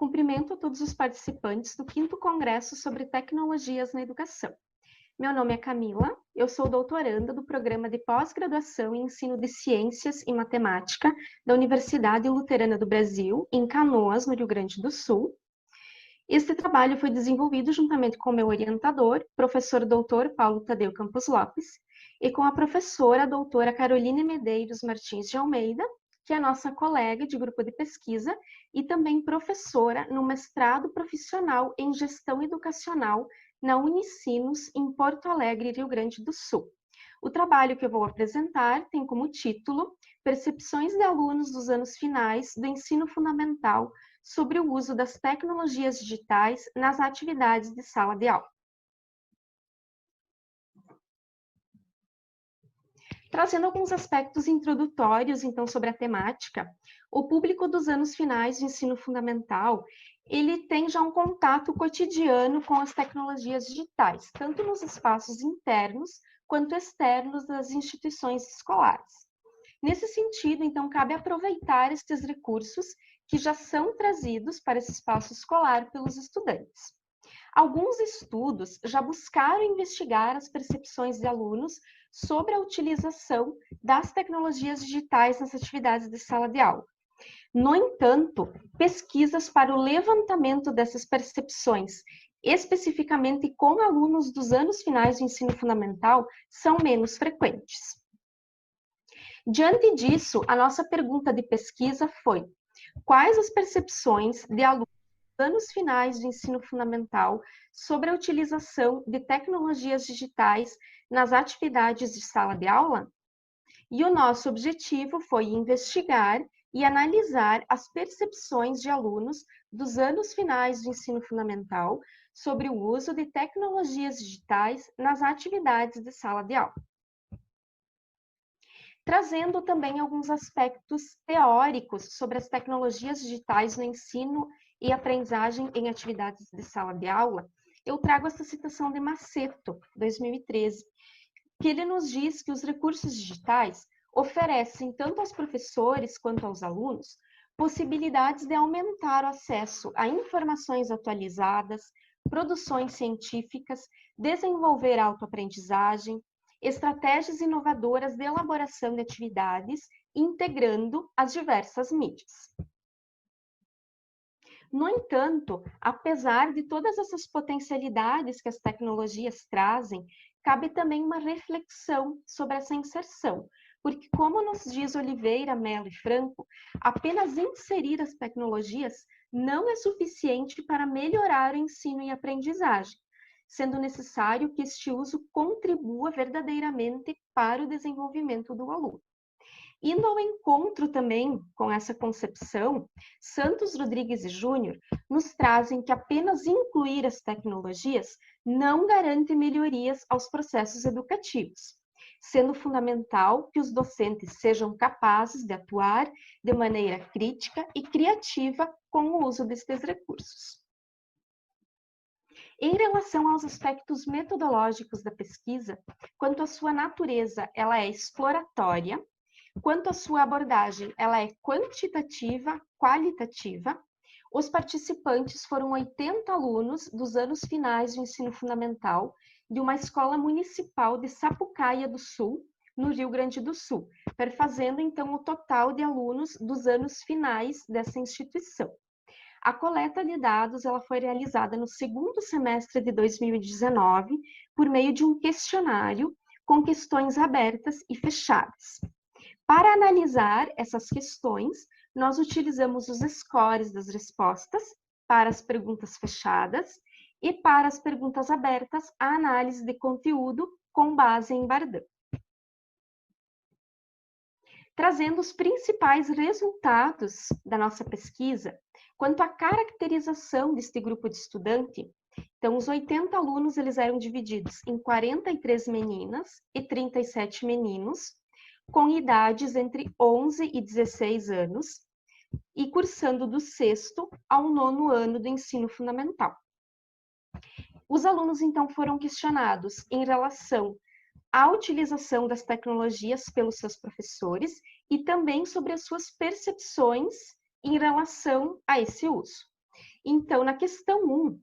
Cumprimento a todos os participantes do 5º Congresso sobre Tecnologias na Educação. Meu nome é Camila, eu sou doutoranda do Programa de Pós-Graduação em Ensino de Ciências e Matemática da Universidade Luterana do Brasil, em Canoas, no Rio Grande do Sul. Este trabalho foi desenvolvido juntamente com meu orientador, professor doutor Paulo Tadeu Campos Lopes, e com a professora doutora Caroline Medeiros Martins de Almeida, que é nossa colega de grupo de pesquisa e também professora no mestrado profissional em gestão educacional na Unicinos, em Porto Alegre, Rio Grande do Sul. O trabalho que eu vou apresentar tem como título Percepções de alunos dos anos finais do ensino fundamental sobre o uso das tecnologias digitais nas atividades de sala de aula. Trazendo alguns aspectos introdutórios, então, sobre a temática, o público dos anos finais do ensino fundamental, ele tem já um contato cotidiano com as tecnologias digitais, tanto nos espaços internos quanto externos das instituições escolares. Nesse sentido, então, cabe aproveitar estes recursos que já são trazidos para esse espaço escolar pelos estudantes. Alguns estudos já buscaram investigar as percepções de alunos sobre a utilização das tecnologias digitais nas atividades de sala de aula. No entanto, pesquisas para o levantamento dessas percepções, especificamente com alunos dos anos finais do ensino fundamental, são menos frequentes. Diante disso, a nossa pergunta de pesquisa foi: quais as percepções de alunos dos anos finais do ensino fundamental sobre a utilização de tecnologias digitais nas atividades de sala de aula? E o nosso objetivo foi investigar e analisar as percepções de alunos dos anos finais do ensino fundamental sobre o uso de tecnologias digitais nas atividades de sala de aula. Trazendo também alguns aspectos teóricos sobre as tecnologias digitais no ensino e aprendizagem em atividades de sala de aula, eu trago essa citação de Maceto, 2013, que ele nos diz que os recursos digitais oferecem tanto aos professores quanto aos alunos possibilidades de aumentar o acesso a informações atualizadas, produções científicas, desenvolver autoaprendizagem, estratégias inovadoras de elaboração de atividades, integrando as diversas mídias. No entanto, apesar de todas essas potencialidades que as tecnologias trazem, cabe também uma reflexão sobre essa inserção, porque, como nos diz Oliveira, Mello e Franco, apenas inserir as tecnologias não é suficiente para melhorar o ensino e aprendizagem, sendo necessário que este uso contribua verdadeiramente para o desenvolvimento do aluno. Indo ao encontro também com essa concepção, Santos Rodrigues e Júnior nos trazem que apenas incluir as tecnologias não garante melhorias aos processos educativos, sendo fundamental que os docentes sejam capazes de atuar de maneira crítica e criativa com o uso destes recursos. Em relação aos aspectos metodológicos da pesquisa, quanto à sua natureza, ela é exploratória, quanto à sua abordagem, ela é quantitativa, qualitativa. Os participantes foram 80 alunos dos anos finais do ensino fundamental de uma escola municipal de Sapucaia do Sul, no Rio Grande do Sul, perfazendo então o total de alunos dos anos finais dessa instituição. A coleta de dados ela foi realizada no segundo semestre de 2019 por meio de um questionário com questões abertas e fechadas. Para analisar essas questões, nós utilizamos os scores das respostas para as perguntas fechadas e para as perguntas abertas, a análise de conteúdo com base em Bardan. Trazendo os principais resultados da nossa pesquisa, quanto à caracterização deste grupo de estudante, então os 80 alunos eles eram divididos em 43 meninas e 37 meninos, com idades entre 11 e 16 anos, e cursando do 6º ao 9º ano do ensino fundamental. Os alunos, então, foram questionados em relação à utilização das tecnologias pelos seus professores e também sobre as suas percepções em relação a esse uso. Então, na questão 1,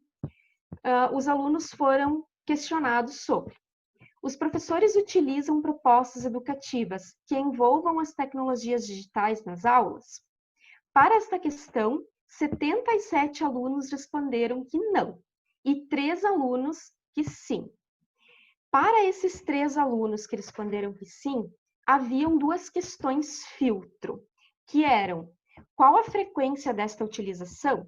os alunos foram questionados sobre: os professores utilizam propostas educativas que envolvam as tecnologias digitais nas aulas? Para esta questão, 77 alunos responderam que não, e 3 alunos que sim. Para esses 3 alunos que responderam que sim, haviam 2 questões filtro, que eram: qual a frequência desta utilização?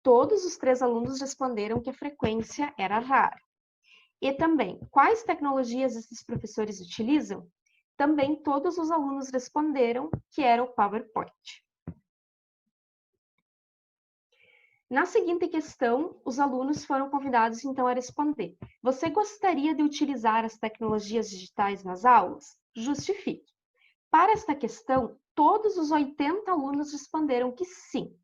Todos os 3 alunos responderam que a frequência era rara. E também, quais tecnologias esses professores utilizam? Também todos os alunos responderam que era o PowerPoint. Na seguinte questão, os alunos foram convidados então a responder: você gostaria de utilizar as tecnologias digitais nas aulas? Justifique. Para esta questão, todos os 80 alunos responderam que sim.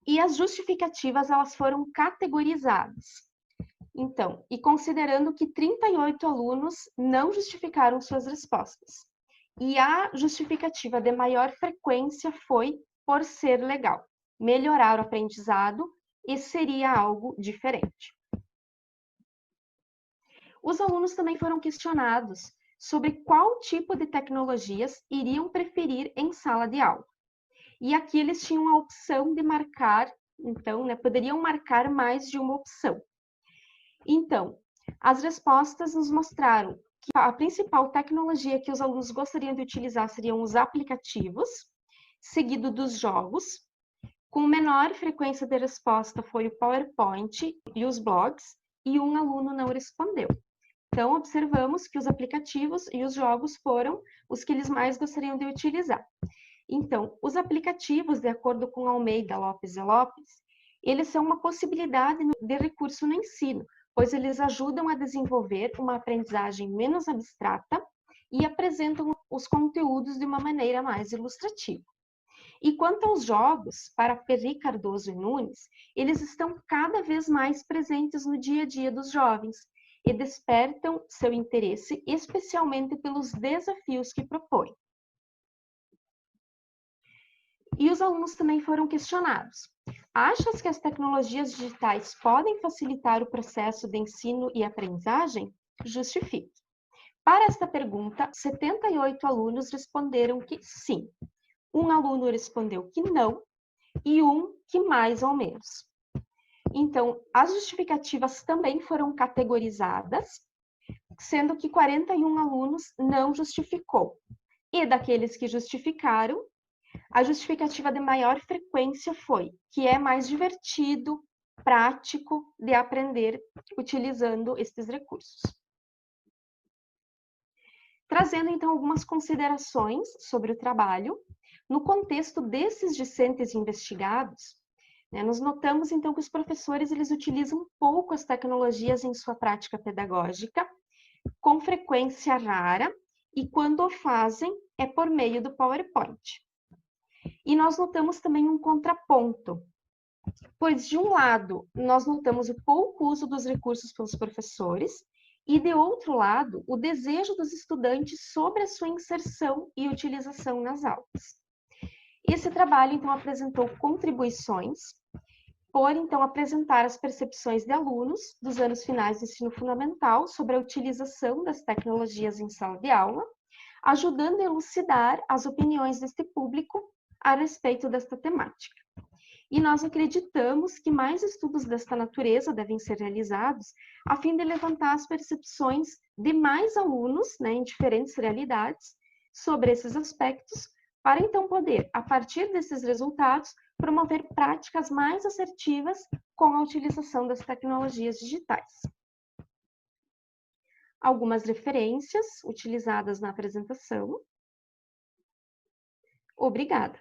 E as justificativas, elas foram categorizadas. Então, e considerando que 38 alunos não justificaram suas respostas. E a justificativa de maior frequência foi por ser legal, melhorar o aprendizado e seria algo diferente. Os alunos também foram questionados sobre qual tipo de tecnologias iriam preferir em sala de aula. E aqui eles tinham a opção de marcar, então, poderiam marcar mais de uma opção. Então, as respostas nos mostraram que a principal tecnologia que os alunos gostariam de utilizar seriam os aplicativos, seguido dos jogos. Com menor frequência de resposta foi o PowerPoint e os blogs, e um aluno não respondeu. Então, observamos que os aplicativos e os jogos foram os que eles mais gostariam de utilizar. Então, os aplicativos, de acordo com Almeida Lopes e Lopes, eles são uma possibilidade de recurso no ensino, pois eles ajudam a desenvolver uma aprendizagem menos abstrata e apresentam os conteúdos de uma maneira mais ilustrativa. E quanto aos jogos, para Perry Cardoso e Nunes, eles estão cada vez mais presentes no dia a dia dos jovens e despertam seu interesse especialmente pelos desafios que propõem. E os alunos também foram questionados: achas que as tecnologias digitais podem facilitar o processo de ensino e aprendizagem? Justifique. Para esta pergunta, 78 alunos responderam que sim. Um aluno respondeu que não e um que mais ou menos. Então, as justificativas também foram categorizadas, sendo que 41 alunos não justificou. E daqueles que justificaram, a justificativa de maior frequência foi que é mais divertido, prático de aprender utilizando estes recursos. Trazendo, então, algumas considerações sobre o trabalho, no contexto desses discentes investigados, nós notamos, então, que os professores eles utilizam pouco as tecnologias em sua prática pedagógica, com frequência rara, e quando o fazem, é por meio do PowerPoint. E nós notamos também um contraponto, pois, de um lado, nós notamos o pouco uso dos recursos pelos professores, e, de outro lado, o desejo dos estudantes sobre a sua inserção e utilização nas aulas. Esse trabalho, então, apresentou contribuições por, então, apresentar as percepções de alunos dos anos finais do ensino fundamental sobre a utilização das tecnologias em sala de aula, ajudando a elucidar as opiniões deste público a respeito desta temática. E nós acreditamos que mais estudos desta natureza devem ser realizados a fim de levantar as percepções de mais alunos, em diferentes realidades, sobre esses aspectos, para então poder, a partir desses resultados, promover práticas mais assertivas com a utilização das tecnologias digitais. Algumas referências utilizadas na apresentação. Obrigada.